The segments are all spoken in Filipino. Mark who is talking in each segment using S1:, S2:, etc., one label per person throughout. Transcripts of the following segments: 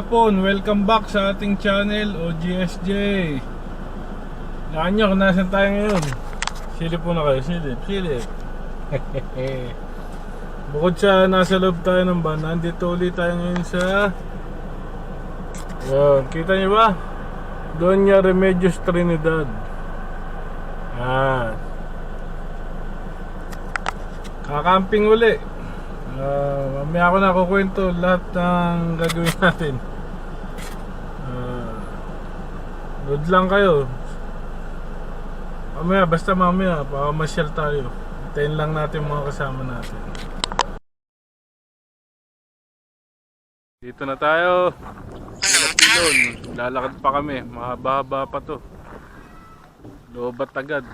S1: hapon, welcome back sa ating channel OGSJ. Laan nyo kung nasan tayo ngayon. Silip po na kayo, silip. Bukod sa nasa loob tayo ng van, nandito ulit tayo ngayon sa yun, kita nyo ba? Doña Remedios Trinidad. Kakamping uli. Mamaya ako na kukwento lahat ng gagawin natin. Load lang kayo. Basta mamaya pakamasyal tayo. Hintayin lang natin mga kasama natin. Dito na tayo. Pilon. Lalakad pa kami. Mahaba-haba pa to. Lobat agad.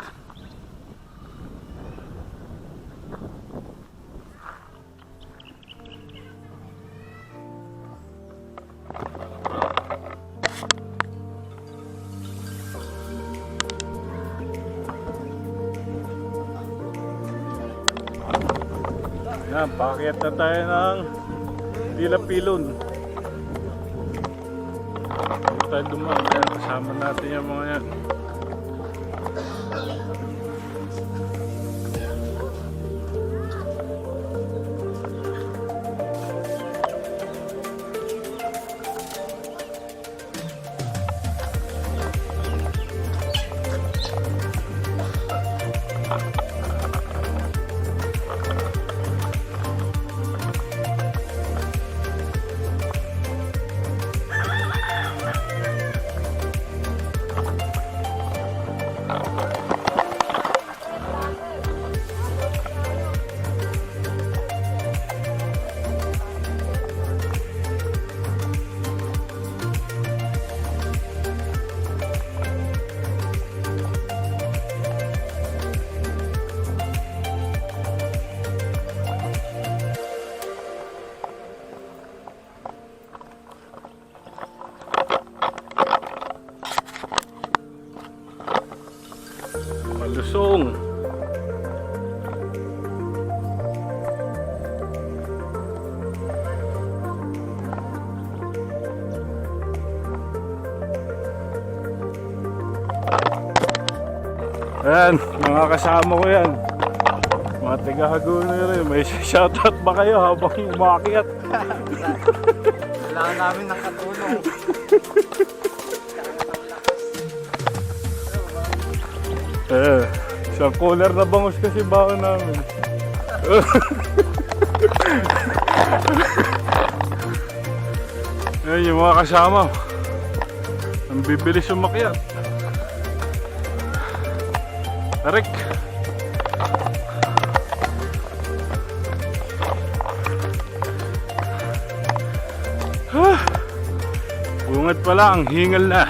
S1: Yan, paakyat na tayo ng Pilapilon. Dito tayo dumaan. Yan, kasama natin yung mga yan. Malusong. Ayan, mga kasama ko yan. Mga tiga-Haguna rin. May shoutout ba kayo habang umakyat?
S2: Kailangan namin ng katulong.
S1: Isang cooler na bangus kasi baon namin. Ayan yung mga kasama. Ang bibilis umakyat. Tarik. Bungad pa lang, hingal na.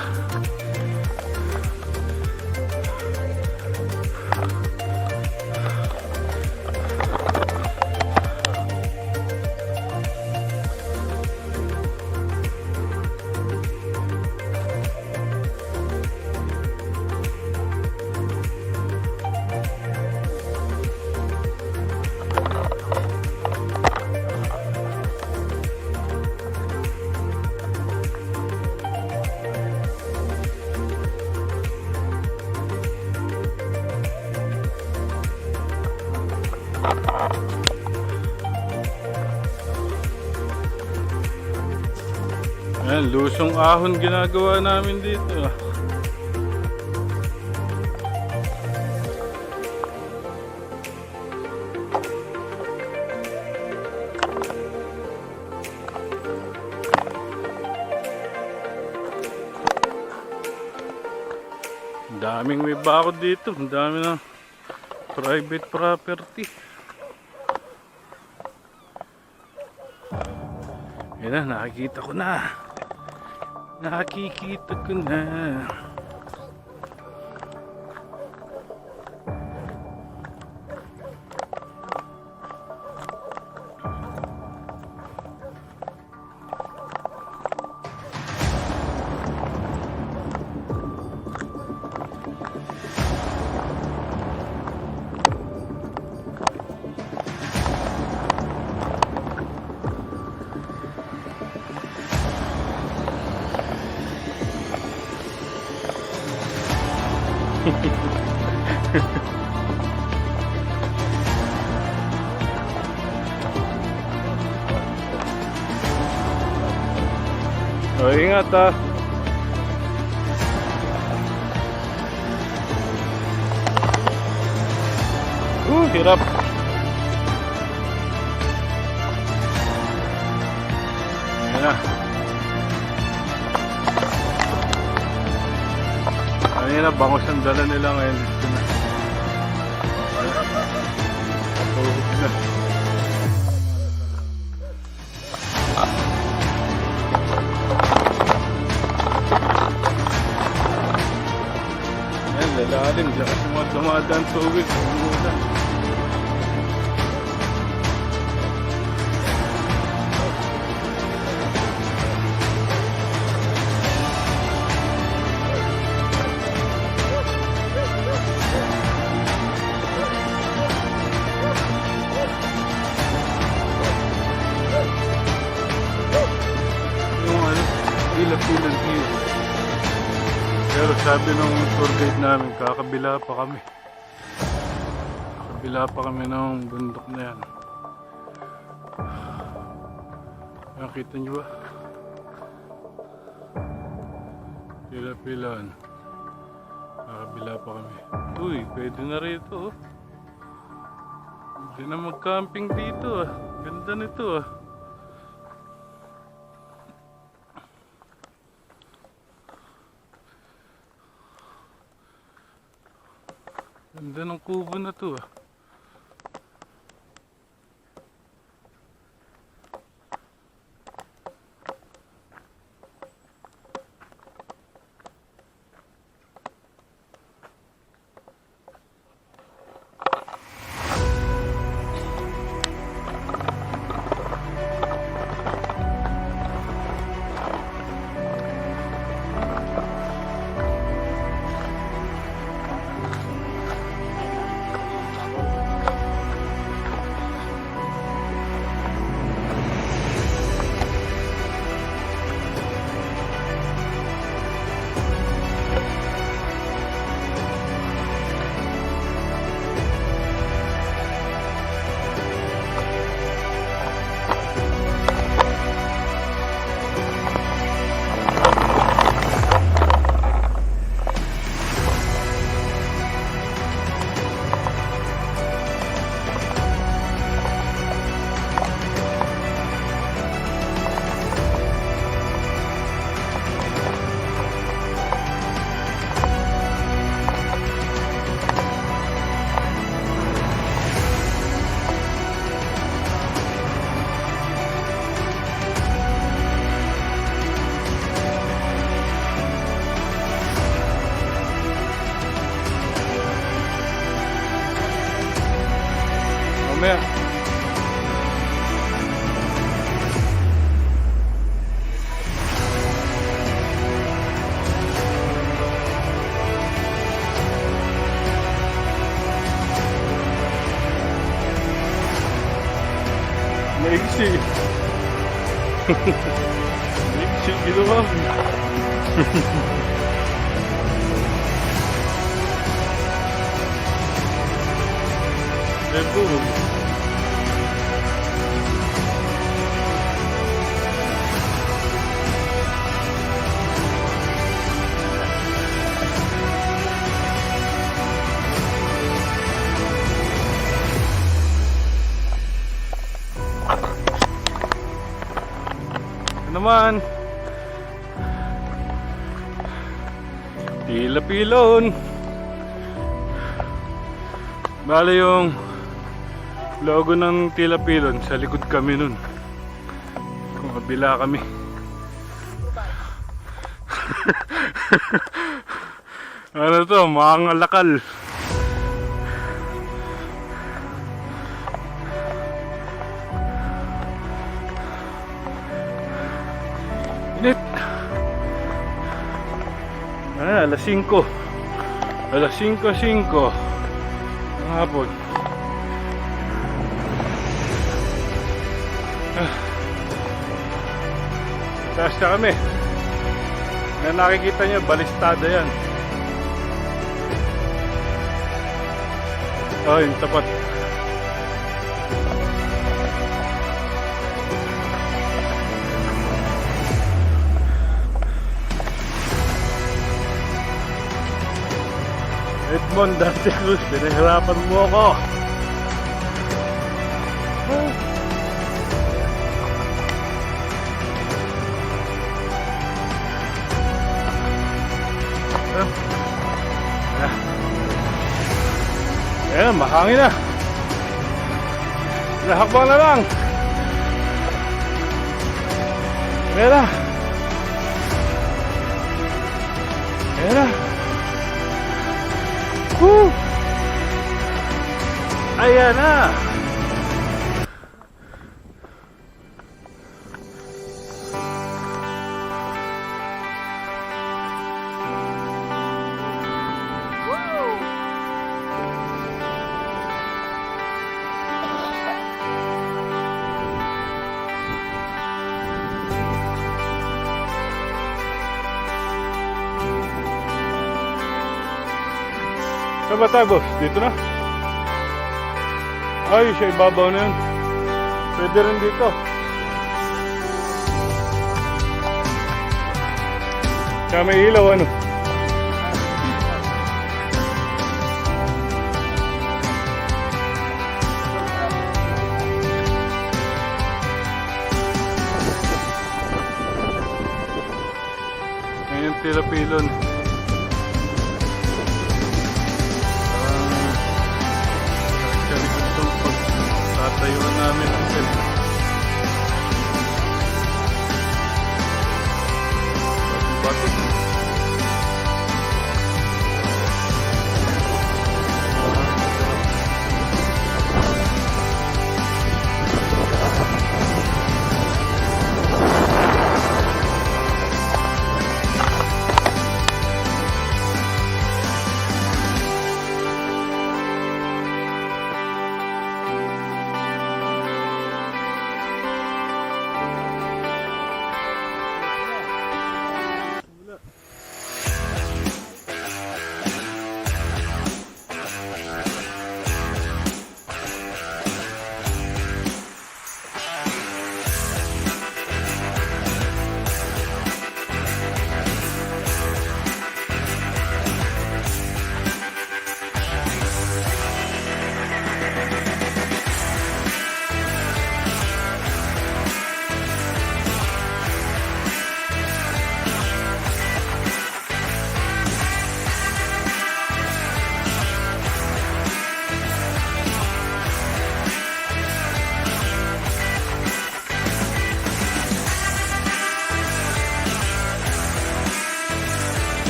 S1: Ayan, lusong ahon ginagawa namin dito. Ang daming may bakod dito. Ang dami na private property. Ayan na, nakikita ko na. Nakikita ko na. O, ingat ah. Hirap. Ayan na. Ayan na, bangos ang dala nila ngayon. Dito na. Tuhog na. Ayan, lalalim. Diyan kasi mga dumadaan tubig. Umulan. Ilapilan Hills. Pero sabi ng tour guide namin, kakabila pa kami. Kakabila pa kami ng bundok na yan. Nakita nyo ba? Ilapilan. Kakabila pa kami. Uy, pwede na rito oh. Pwede na mag-camping dito ah. Ganda nito ah. Ganda ng kubo na to ah. Mamaya. Maiksi. Maiksi ginawa mo. Boom. Naman Pilapilon. Bale yung logo ng Pilapilon sa likod kami nun. Kung kabila kami. Ano to? Mga lakal. Init. Alas 5. Alas 5:05 ng hapon. Taas na kami. Na nakikita nyo, balistada yan. Oh, yung tapat. Edmond Dante Cruz, pinahirapan mo ako. Ayan, mahangin na. Nahakbang na lang. Ayan na. Ayan na. Woo! Ayan na. Saan ba tayo, boss? Dito na? Ay, siya ibabaw na yun. Pwede rin dito. Kaya may ilaw, ano? Ayan yung pilon. Tatayuan namin ang sel. Bato.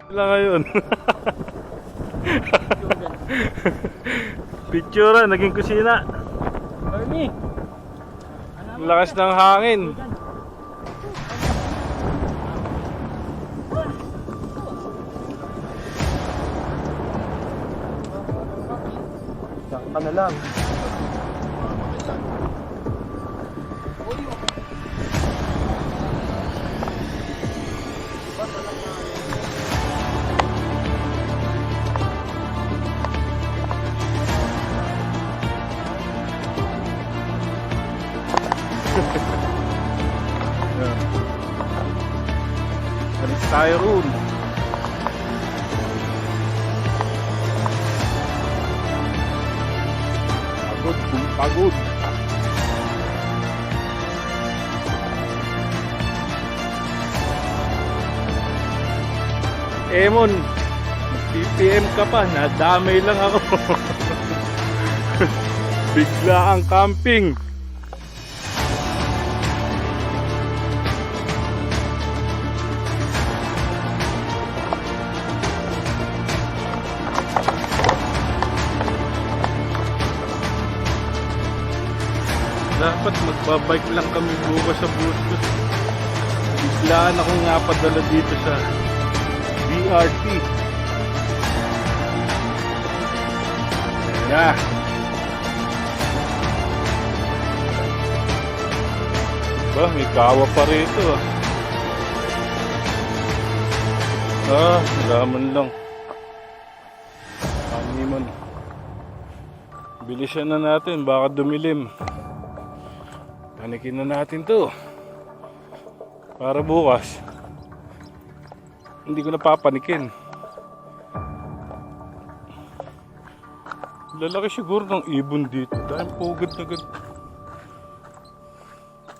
S1: Sila ngayon. Picture, naging kusina.
S2: Ernie!
S1: Lakas ng hangin.
S2: Saka na lang.
S1: Alis tayo roon. Pagod. Emon, PPM ka pa, nadamay lang ako. Bigla ang camping. Dapat magbabike lang kami bukas sa Bustos. Biglaan akong napadala dito sa BRT. Ayan. Ba, may kawa pa rito ah. Laman lang. Paniman. Bilisan na natin, baka dumilim. Panikin na natin to. Para bukas hindi ko napapanikin. Lalaki siguro ng ibon dito. Dahil pugad na gad.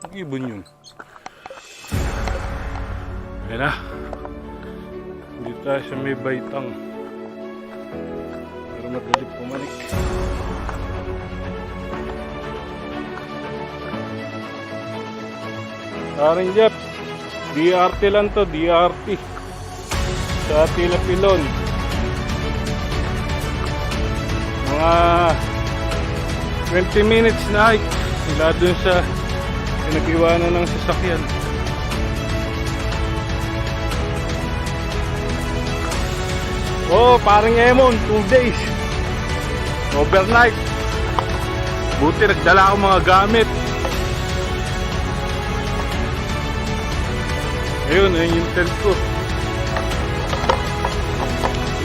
S1: Ang ibon yun. Ayan na. Dito tayo sa may baitang. Para madali pumanik. Parang Jeff, DRT lang to, DRT. Sa Pilapilon. Mga 20 minutes na hike. Sila dun sa pinag-iwanan ng sasakyan. Oh, parang Emon, 2 days. Overnight. Buti nagdala akong mga gamit. Ayun, ayun yung tent ko.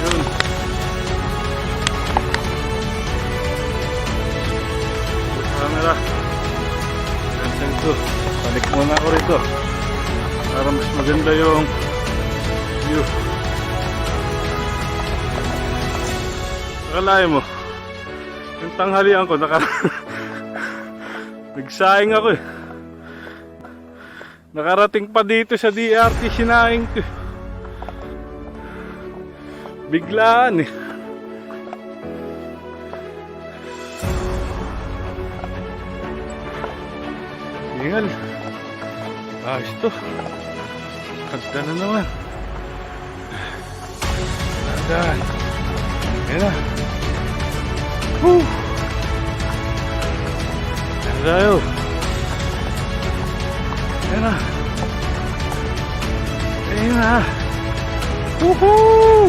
S1: Ayun. Camera. Yung tent ko. Balik muna ako rito. Para mas maganda yung view. Akalain mo, yung tanghalian ko, nagsaing ako eh. Nakarating pa dito sa DRT, sinaing ko. Biglaan eh. Hingal. Ayos to. Kagda na naman. Kagdaan. Ayan na. Woo! Ayan tayo. Ayan na. Ayan na. Woohoo!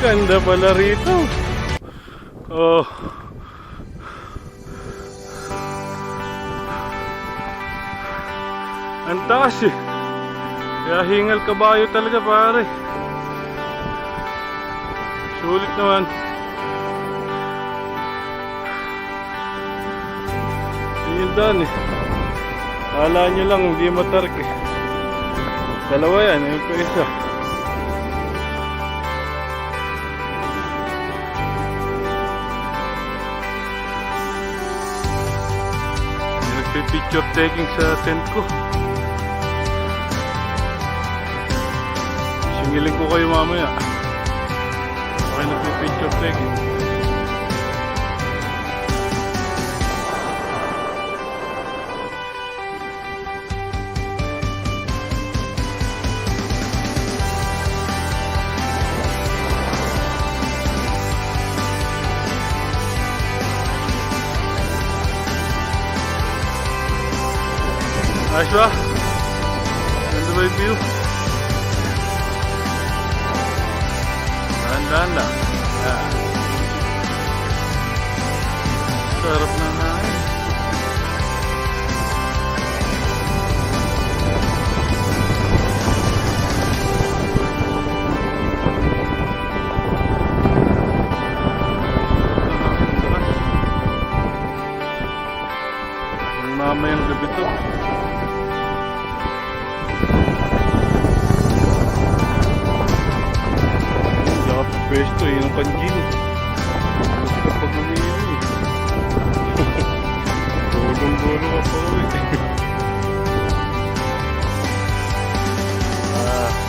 S1: Ganda pala rito. Oh. Ang taas eh. Kaya hingal kabayo talaga pare. Sulit naman. Yun daan eh. Kala nyo lang hindi matark eh. Dalawa yan, yung pa isa. Nagpipicture taking sa tent ko. Singiling ko kayo mamaya. Okay, nagpipicture taking. Ayos ba? Ganda ba yung view? Dahan-dahan lang. Yan. Sarap na hangin. Mamayang gabi to. Pwesto yung kanjin. Gusto pag umiinom eh. siguro mapauwi.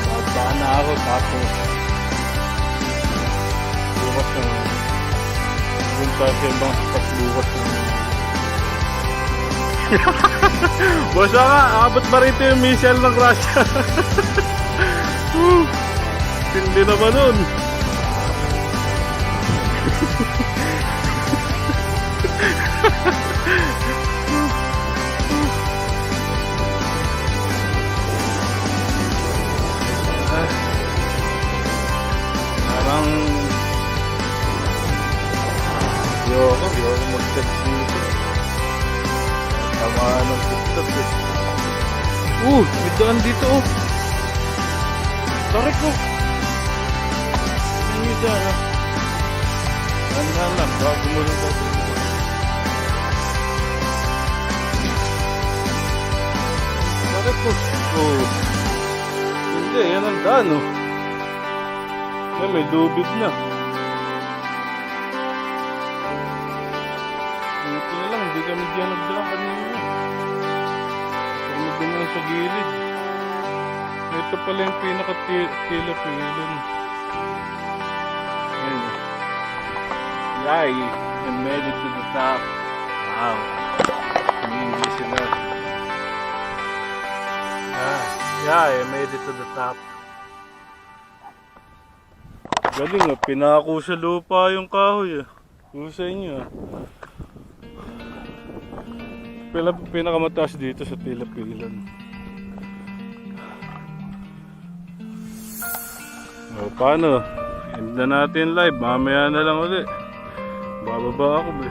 S1: Babaan na ako tapos bukas ng punta sa ibang spot bukas ng basta nga, abot ba rito yung missile ng Russia? Hindi naman nun. Parang yoko mag-step dito. Tama ng TikTok eh. May daan dito oh. Tarik ko. Ano yung daan ah? Ano lang, baka gumulong ka dito. Tarik ko. Hindi, yan ang daan oh. Yan, may lubid na. Ito na lang, hindi kami dyan nagdala kanina. Kami din lang sa gilid. Ito pala yung pinaka-tila-pilan. Ayun. Yay! I made it to the top. Wow. Hindi sila. Yeah, I made it to the top. Galing ah, pinako sa lupa yung kahoy ah. Husay niyo ah. Pinakamataas dito sa Tila-Pilan. Paano? End na natin live, mamaya na lang ulit. Bababa ako ba?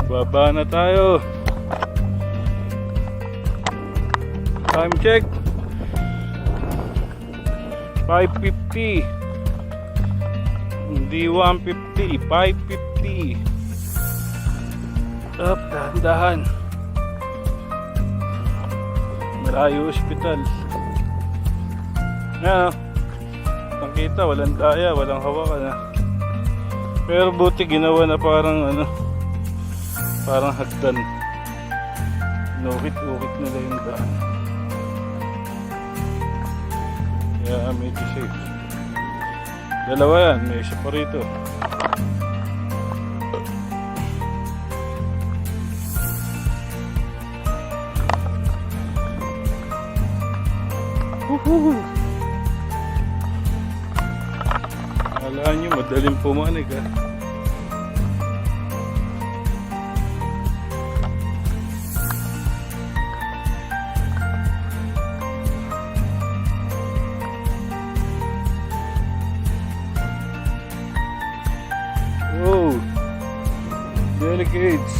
S1: Baba na tayo. Time check 5:50. Hindi 1:50, 5:50. Up, dahan-dahan. Marayo Hospital. Yan, nakita, walang daya, walang hawakan. Pero buti ginawa na parang parang hagdan. Nukit-ukit nila yung daan. Kaya medyo safe. Dalawa yan, may isa pa rito. Alaan nyo, madaling pumanig ha. Delegates.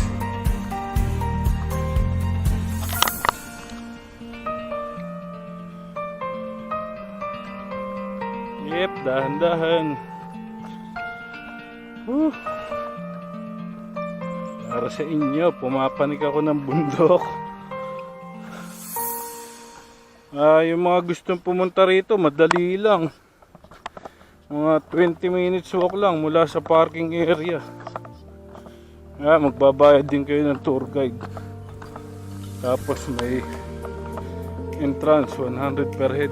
S1: Yep, dahan-dahan. Para sa inyo, pumapanik ako ng bundok. Yung mga gustong pumunta rito, madali lang. Mga 20 minutes walk lang mula sa parking area. Magbabayad din kayo ng tour guide. Tapos may entrance 100 per head.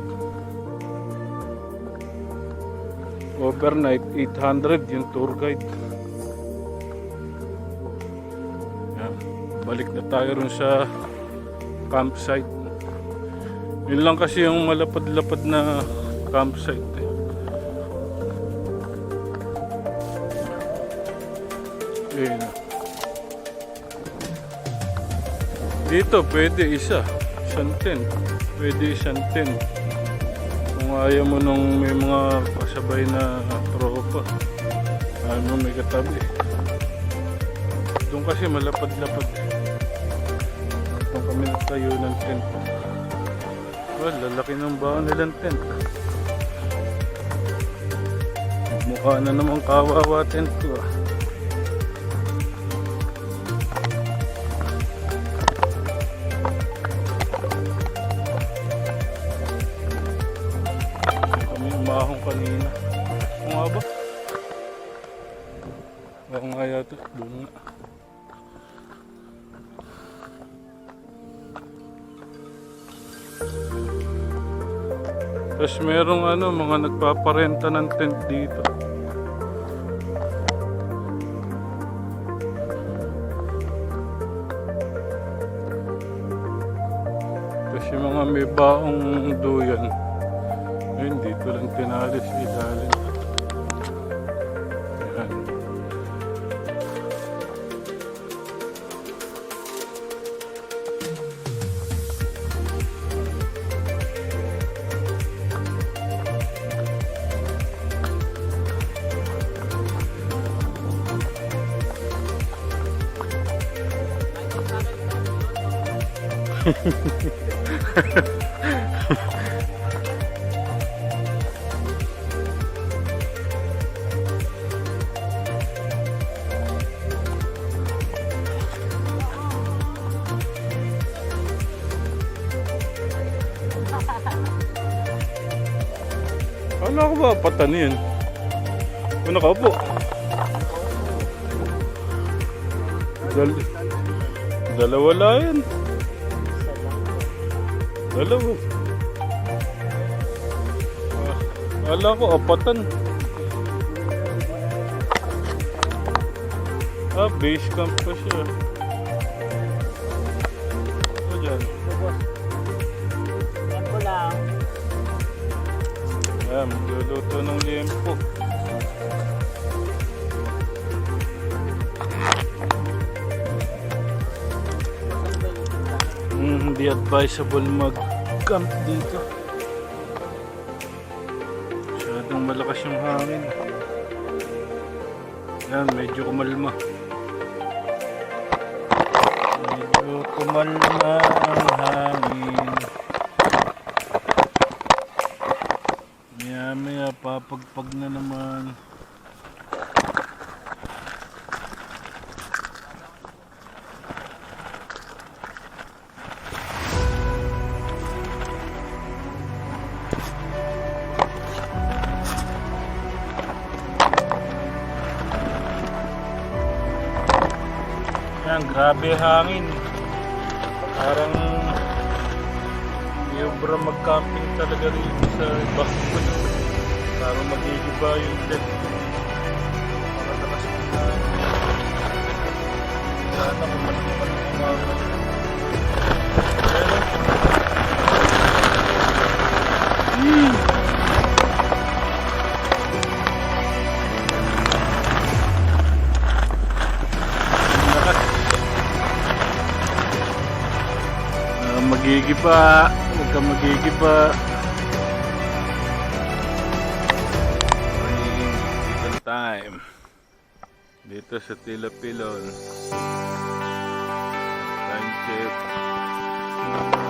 S1: Overnight 800 yung tour guide. Balik na tayo rin sa campsite. Yun lang kasi yung malapad-lapad na campsite Ayun. Dito pwede isa, isang tent. Pwede isang tent. Kung ayaw mo nung may mga kasabay na tropa, ano may katabi. Doon kasi malapad-lapad. Doon kami nagtayo ng tent. Well, lalaki ng baon nilang tent. Mukha na namang kawawa tent ko ah. Kami umahong kanina. Ano nga ba? Ako nga yata. Doon nga. Tapos merong mga nagpaparenta ng tent dito. Tapos yung mga may baong duyan. Ayun, dito lang tinalis ilalim. Ayan. Wala ko ba patan yun? Ano ka po? Dalawa lang yan. Dalawa. Wala ko apatan. Base camp pa siya. Ano dyan?
S2: Tempo lang.
S1: Ayan, magluluto ng liempo. Hindi advisable mag-camp dito. Masyadong malakas yung hangin. Ayan, medyo kumalma. Medyo kumalma ang hangin. Maya papagpag na naman. Yan, grabe hangin. Parang sobra mag-camping talaga rito sa Backwood. Parang mag-iiba yung tent. Makalakas mo na. Sana kung mas naman umaga. Magigiba, huwag ka magigiba. Morning, dito time. Dito sa Tilapilon. Time check. 5:52.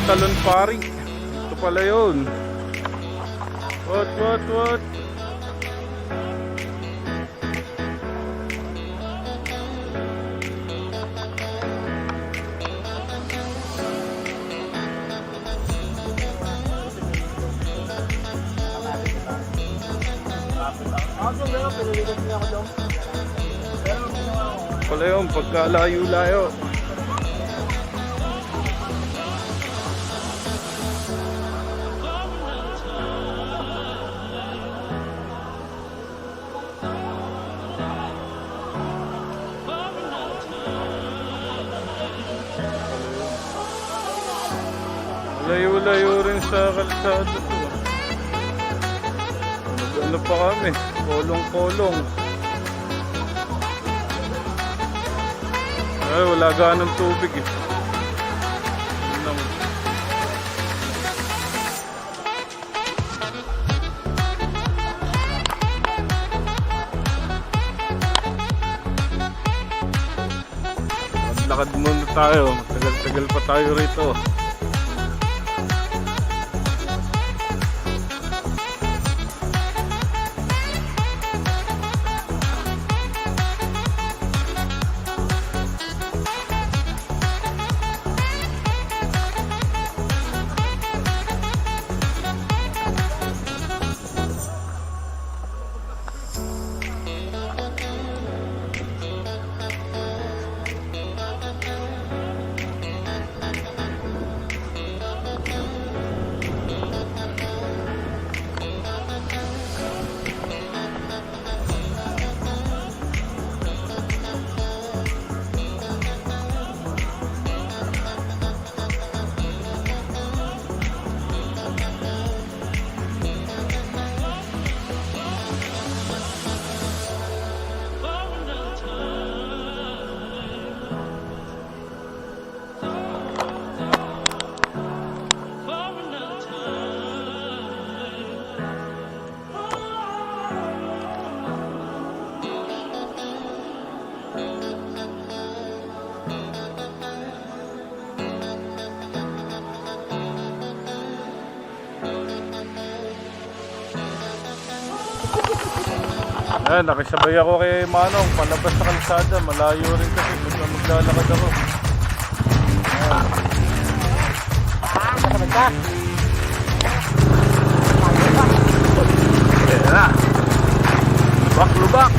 S1: talon pari. Ito pala yun. What? Pala yun, pagkalayo-layo. Layo-layo rin sa kalsada to. Ano pa kami? Kolong-kolong. Ay, wala ganang tubig eh. Yun lang. Lakad muna tayo. Tagal-tagal pa tayo rito. Ayan, nakisabay ako kay Manong, palabas sa kalsada, malayo rin kasi, maglalakad ako. Ayan. Ayan na. Lubak.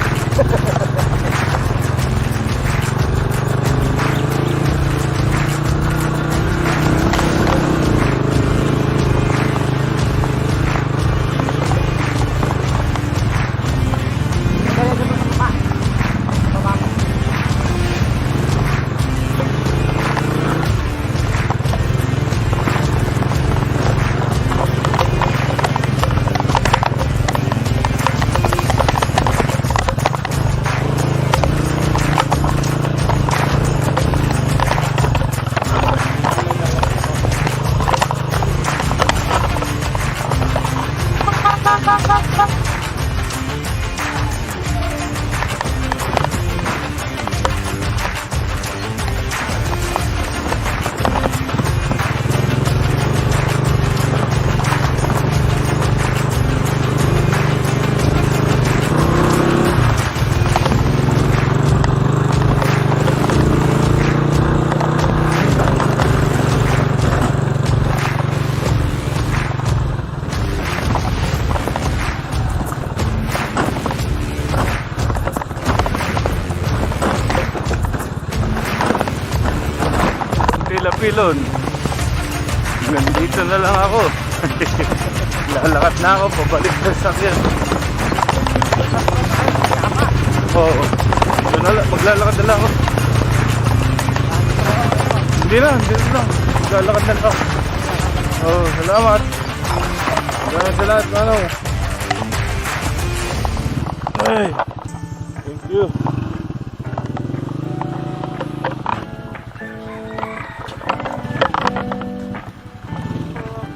S1: Pilon. Nandito na lang ako. Lalakad na ako pabalik sa sakyan. Oo. Doon na lang, maglalakad na lang ako. Hindi na lang. Maglalakad na lang ako. Oo, salamat. Salamat sa lahat, Manong. Ay, thank you.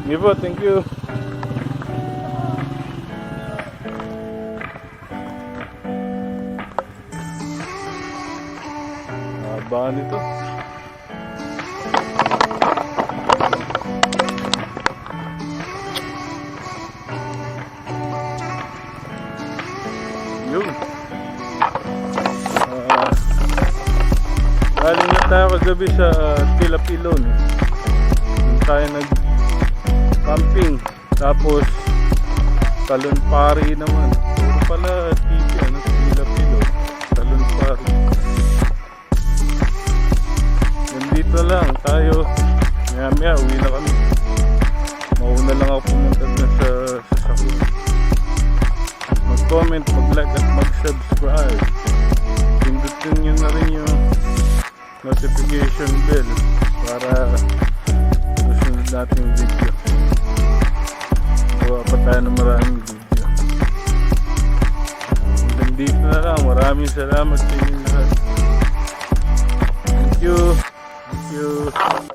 S1: Sige po, thank you. Haba nito. tayo kagabi sa Pilapilon. Doon tayo nag-camping. Tapos, Talonpari naman. Puro pala TV, ano, Pilapilon. Talonpari. Nandito lang tayo. Maya-maya, uwi na kami. Mauna lang ako pumunta na sa sasakyan. Mag-comment, mag-like at mag-subscribe. Pindutin nyo na rin yung notification bell para susunod nating video. Gawa pa tayo ng maraming video. Hanggang dito na lang. Maraming salamat sa inyo lahat. Thank you. Thank you.